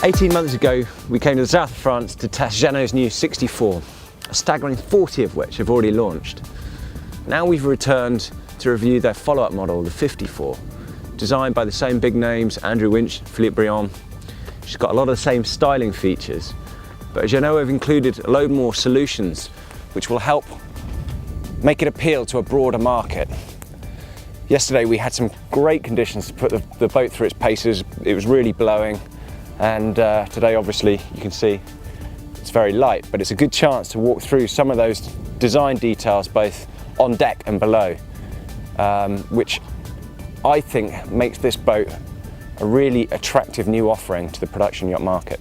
18 months ago, we came to the south of France to test Jeanneau's new 64, a staggering 40 of which have already launched. Now we've returned to review their follow-up model, the 54, designed by the same big names, Andrew Winch, Philippe Briand. She's got a lot of the same styling features, but Jeanneau have included a load more solutions which will help make it appeal to a broader market. Yesterday we had some great conditions to put the boat through its paces. It was really blowing, and today obviously you can see it's very light, but it's a good chance to walk through some of those design details both on deck and below, which I think makes this boat a really attractive new offering to the production yacht market.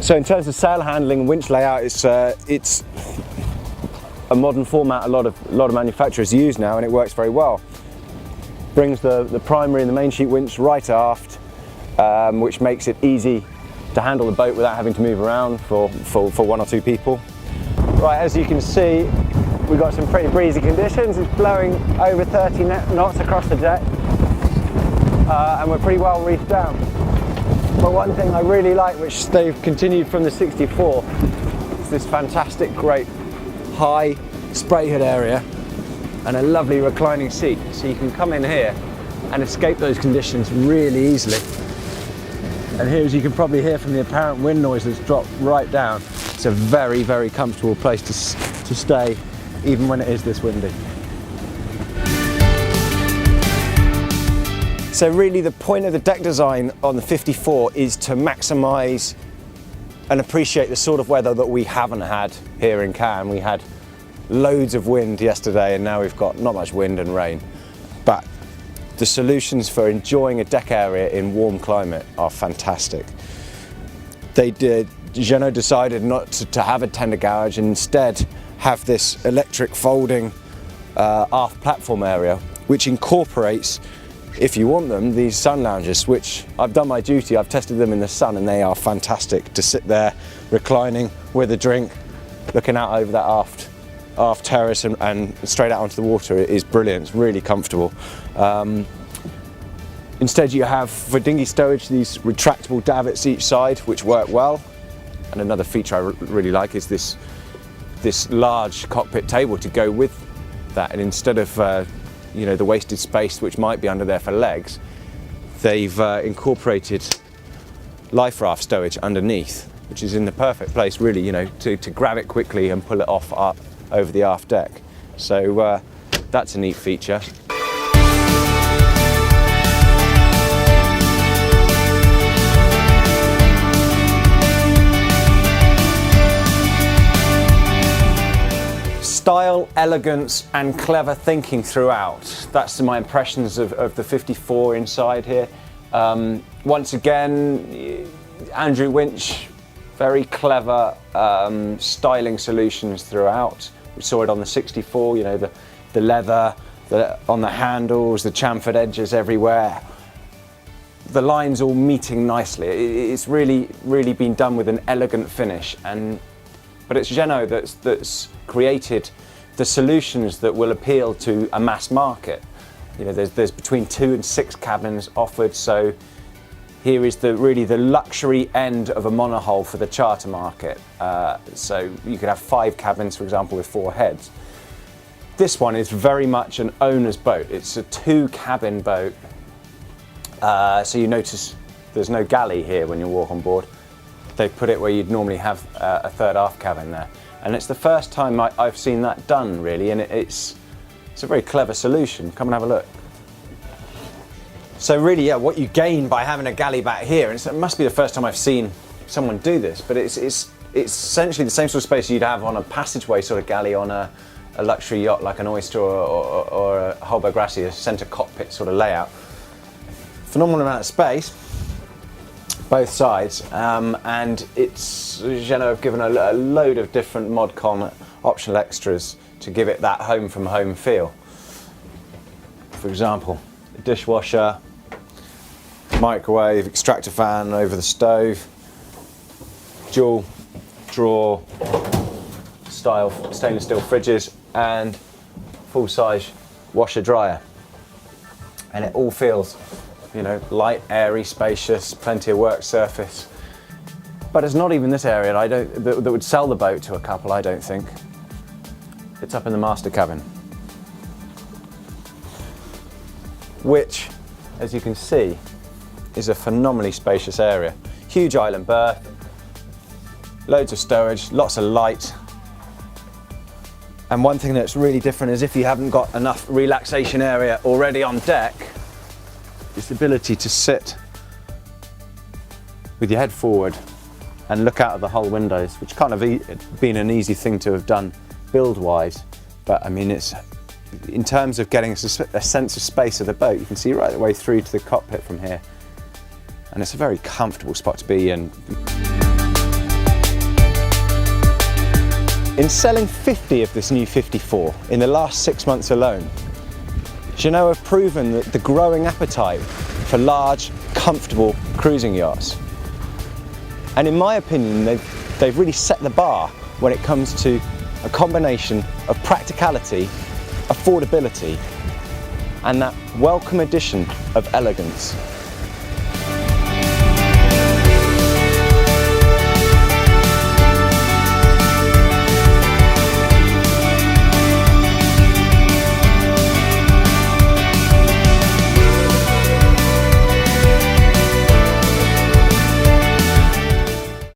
So in terms of sail handling and winch layout, it's a modern format a lot of manufacturers use now, and it works very well. Brings the primary and the main sheet winch right aft, which makes it easy to handle the boat without having to move around for one or two people. Right, as you can see, we've got some pretty breezy conditions. It's blowing over 30 knots across the deck, and we're pretty well reefed down. But one thing I really like, which they've continued from the 64, is this fantastic, great high spray hood area and a lovely reclining seat. So you can come in here and escape those conditions really easily. And here, as you can probably hear from the apparent wind noise that's dropped right down, it's a very, very comfortable place to stay, even when it is this windy. So really the point of the deck design on the 54 is to maximise and appreciate the sort of weather that we haven't had here in Cannes. We had loads of wind yesterday, and now we've got not much wind and rain. But the solutions for enjoying a deck area in warm climate are fantastic. Jeanneau decided not to have a tender garage and instead have this electric folding aft platform area, which incorporates, if you want them, these sun lounges, which I've done my duty. I've tested them in the sun and they are fantastic to sit there reclining with a drink, looking out over that aft terrace and straight out onto the water. It is brilliant, it's really comfortable. Instead you have, for dinghy stowage, these retractable davits each side, which work well. And another feature I really like is this large cockpit table to go with that. And instead of the wasted space which might be under there for legs, they've incorporated life raft stowage underneath, which is in the perfect place really, to grab it quickly and pull it off up over the aft deck. So that's a neat feature. Style, elegance and clever thinking throughout. That's my impressions of the 54 inside here. Once again, Andrew Winch, very clever styling solutions throughout. We saw it on the 64, the leather on the handles, the chamfered edges everywhere. The lines all meeting nicely. It's really been done with an elegant finish, but it's Jeanneau that's created the solutions that will appeal to a mass market. There's between 2 and 6 cabins offered, so here is really the luxury end of a monohull for the charter market. So you could have 5 cabins, for example, with 4 heads. This one is very much an owner's boat. It's a 2-cabin boat. So you notice there's no galley here when you walk on board. They put it where you'd normally have a third aft cabin there. And it's the first time I've seen that done, really, and it's a very clever solution. Come and have a look. So really, yeah, what you gain by having a galley back here, and it must be the first time I've seen someone do this, but it's essentially the same sort of space you'd have on a passageway sort of galley on a luxury yacht like an Oyster or a Holberg Grassi, a centre cockpit sort of layout. Phenomenal amount of space, both sides, and it's Jeanneau have given a load of different mod-con optional extras to give it that home from home feel. For example, a dishwasher, microwave, extractor fan over the stove, dual drawer style stainless steel fridges, and full-size washer dryer, and it all feels you know, light, airy, spacious, plenty of work surface. But it's not even this area that would sell the boat to a couple, I don't think. It's up in the master cabin, which, as you can see, is a phenomenally spacious area. Huge island berth, loads of stowage, lots of light. And one thing that's really different is if you haven't got enough relaxation area already on deck, is the ability to sit with your head forward and look out of the hull windows, which kind of been an easy thing to have done build-wise. But I mean, it's in terms of getting a sense of space of the boat, you can see right the way through to the cockpit from here. And it's a very comfortable spot to be in. In selling 50 of this new 54 in the last 6 months alone, Jeanneau have proven that the growing appetite for large, comfortable cruising yachts. And in my opinion, they've really set the bar when it comes to a combination of practicality, affordability, and that welcome addition of elegance.